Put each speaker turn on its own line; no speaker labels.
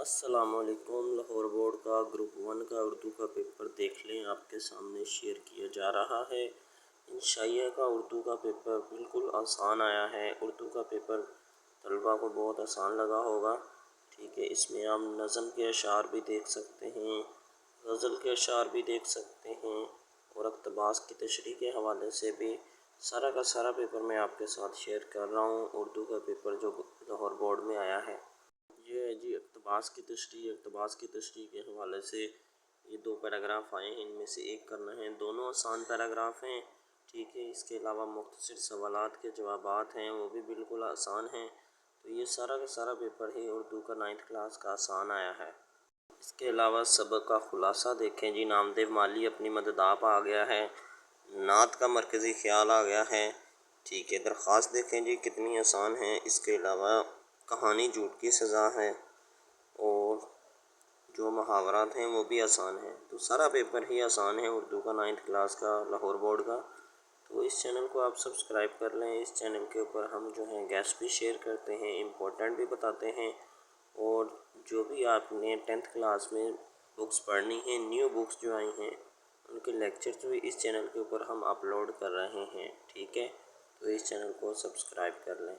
السلام علیکم۔ لاہور بورڈ کا گروپ 1 کا اردو کا پیپر دیکھ لیں، آپ کے سامنے شیئر کیا جا رہا ہے۔ انشائیہ کا اردو کا پیپر بالکل آسان آیا ہے۔ اردو کا پیپر طلبہ کو بہت آسان لگا ہوگا، ٹھیک ہے۔ اس میں آپ نظم کے اشعار بھی دیکھ سکتے ہیں، غزل کے اشعار بھی دیکھ سکتے ہیں، اور اقتباس کی تشریح کے حوالے سے بھی سارا کا سارا پیپر میں آپ کے ساتھ شیئر کر رہا ہوں۔ اردو کا پیپر جو لاہور بورڈ میں آیا ہے، یہ ہے جی اقتباس کی تشریح کے حوالے سے یہ 2 پیراگراف آئے ہیں، ان میں سے ایک کرنا ہے۔ دونوں آسان پیراگراف ہیں، ٹھیک ہے۔ اس کے علاوہ مختصر سوالات کے جوابات ہیں، وہ بھی بالکل آسان ہیں۔ تو یہ سارا کا سارا پیپر ہی اردو کا 9th کلاس کا آسان آیا ہے۔ اس کے علاوہ سبق کا خلاصہ دیکھیں جی، نامدیو مالی اپنی مدد آپ آ گیا ہے، نعت کا مرکزی خیال آ گیا ہے، ٹھیک ہے۔ درخواست دیکھیں جی کتنی آسان ہے۔ اس کے علاوہ کہانی جھوٹ کی سزا ہے، اور جو محاورات ہیں وہ بھی آسان ہیں۔ تو سارا پیپر ہی آسان ہے اردو کا 9th کلاس کا لاہور بورڈ کا۔ تو اس چینل کو آپ سبسکرائب کر لیں۔ اس چینل کے اوپر ہم جو ہیں گیسٹ بھی شیئر کرتے ہیں، امپورٹنٹ بھی بتاتے ہیں، اور جو بھی آپ نے 10th کلاس میں بکس پڑھنی ہیں، نیو بکس جو آئی ہیں، ان کے لیکچرز بھی اس چینل کے اوپر ہم اپلوڈ کر رہے ہیں، ٹھیک ہے۔ تو اس چینل کو سبسکرائب کر لیں۔